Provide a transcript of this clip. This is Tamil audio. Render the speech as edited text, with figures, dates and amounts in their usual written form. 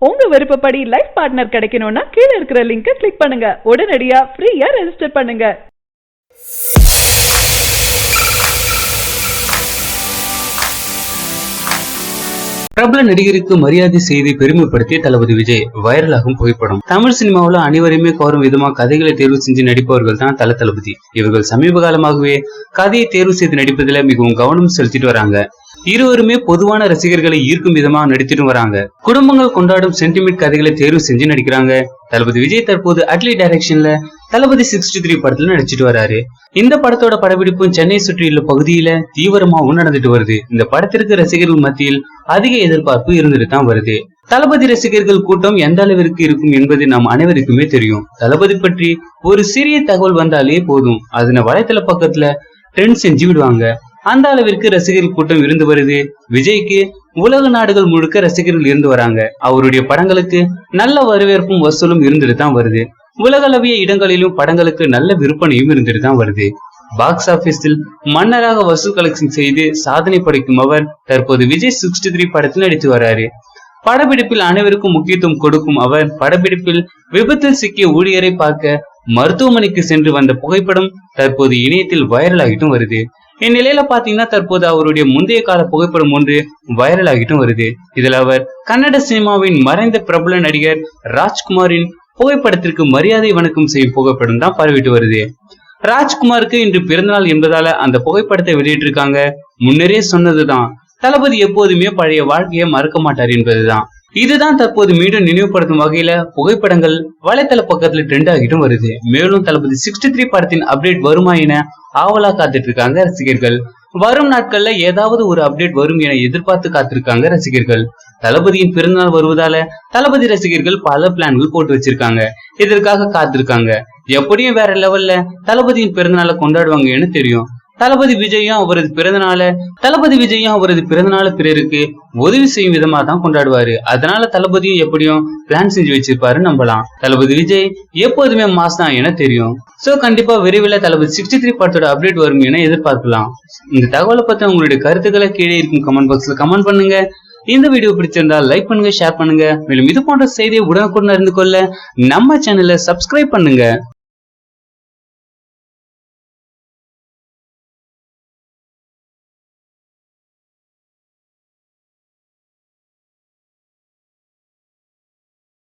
உங்க விருப்பப்படி லைஃப் பார்ட்னர் கிடைக்கணும்னா கீழ இருக்கிற லிங்கை கிளிக் பண்ணுங்க. உடனடியா ஃப்ரீயா ரெஜிஸ்டர் பண்ணுங்க. பிரபல நடிகருக்கு மரியாதை செய்து பெருமைப்படுத்திய தளபதி விஜய் வைரலாகும் புகைப்படம். தமிழ் சினிமாவில் அனைவருமே கோரும் விதமா கதைகளை தேர்வு செஞ்சு நடிப்பவர்கள் தான் தளபதி. இவர்கள் சமீப காலமாகவே கதையை தேர்வு செய்து நடிப்பதில் மிகவும் கவனம் செலுத்திட்டு வராங்க. இருவருமே பொதுவான ரசிகர்களை ஈர்க்கும் விதமா நடித்துட்டு வராங்க. குடும்பங்கள் கொண்டாடும் சென்டிமெண்ட் கதைகளை தேர்வு செஞ்சு நடிக்கிறாங்க. தளபதி விஜய் தற்போது அட்லி டைரக்ஷன்ல தளபதி 63 படத்துல நடிச்சிட்டு வராரு. இந்த படத்தோட படப்பிடிப்பும் சென்னை சுற்றியுள்ள பகுதியில தீவிரமாகவும் நடந்துட்டு வருது. இந்த படத்திற்கு ரசிகர்கள் மத்தியில் அதிக எதிர்பார்ப்பு இருந்துட்டு தான் வருது. தளபதி ரசிகர்கள் கூட்டம் எந்த அளவிற்கு இருக்கும் என்பது நாம் அனைவருக்குமே தெரியும். தளபதி பற்றி ஒரு சிறிய தகவல் வந்தாலே போதும், அதனை வலைத்தள பக்கத்துல ட்ரெண்ட் செஞ்சு விடுவாங்க. அந்த அளவிற்கு ரசிகர்கள் கூட்டம் இருந்து வருது. விஜய்க்கு உலக நாடுகள் முழுக்க ரசிகர்கள் இருந்து வராங்க. அவருடைய படங்களுக்கு நல்ல வரவேற்பும் வசூலும் இருந்துட்டு தான் வருது. உலகளவிய இடங்களிலும் படங்களுக்கு நல்ல விற்பனையும் இருந்துட்டு தான் வருது. பாக்ஸ் ஆபீஸில் மன்னராக வசூல் கலெக்ஷன் செய்து சாதனை படைக்கும் அவர் தற்போது விஜய் 63 படத்தில் நடித்து வராரு. படப்பிடிப்பில் அனைவருக்கும் முக்கியத்துவம் கொடுக்கும் அவர் படப்பிடிப்பில் விபத்தில் சிக்கிய ஊழியரை பார்க்க மருத்துவமனைக்கு சென்று வந்த புகைப்படம் தற்போது இணையத்தில் வைரல் ஆகிட்டும் வருது. இந்நிலையில பாத்தீங்கன்னா தற்போது அவருடைய முந்தைய கால புகைப்படம் ஒன்று வைரல் ஆகிட்டும் வருது. இதுல அவர் கன்னட சினிமாவின் மறைந்த பிரபல நடிகர் ராஜ்குமாரின் புகைப்படத்திற்கு மரியாதை வணக்கம் செய்யும் புகைப்படம் தான் பரவிட்டு வருது. ராஜ்குமாருக்கு இன்று பிறந்தநாள் என்பதால அந்த புகைப்படத்தை வெளியிட்டிருக்காங்க. முன்னரே சொன்னதுதான், தளபதி எப்போதுமே பழைய வாழ்க்கையை மறக்க மாட்டார் என்பதுதான். இதுதான் தற்போது மீண்டும் நினைவுபடுத்தும் வகையில புகைப்படங்கள் வலைத்தள பக்கத்துல ட்ரெண்ட் ஆகிட்டும் வருது. மேலும் தளபதி 63 படத்தின் அப்டேட் வருமா என ஆவலா காத்துட்டு இருக்காங்க ரசிகர்கள். வரும் நாட்கள்ல ஏதாவது ஒரு அப்டேட் வரும் என எதிர்பார்த்து காத்திருக்காங்க ரசிகர்கள். தளபதியின் பிறந்தநாள் வருவதால தளபதி ரசிகர்கள் பல பிளான்கள் போட்டு வச்சிருக்காங்க. இதற்காக காத்திருக்காங்க. எப்படியும் வேற லெவல்ல தளபதியின் பிறந்தநாளை கொண்டாடுவாங்க என தெரியும். தளபதி விஜயும் அவரது பிறந்தநாள பிறருக்கு உதவி செய்யும் விதமா தான் கொண்டாடுவாரு. அதனால தளபதியும் எப்படியும் பிளான் செஞ்சு வச்சிருப்பாரு நம்பலாம். தளபதி விஜய் எப்போதுமே மாஸ் தான் என தெரியும். சோ கண்டிப்பா விரைவில் தளபதி 63 படத்தோட அப்டேட் வரும் என எதிர்பார்க்கலாம். இந்த தகவலை பத்தி உங்களுடைய கருத்துக்களை கீழே இருக்கும் கமெண்ட் பாக்ஸ்ல கமெண்ட் பண்ணுங்க. இந்த வீடியோ பிடிச்சிருந்தா லைக் பண்ணுங்க, ஷேர் பண்ணுங்க. மேலும் இது போன்ற செய்தியை உடனுக்குடன் அறிந்து கொள்ள நம்ம சேனலை சப்ஸ்கிரைப் பண்ணுங்க.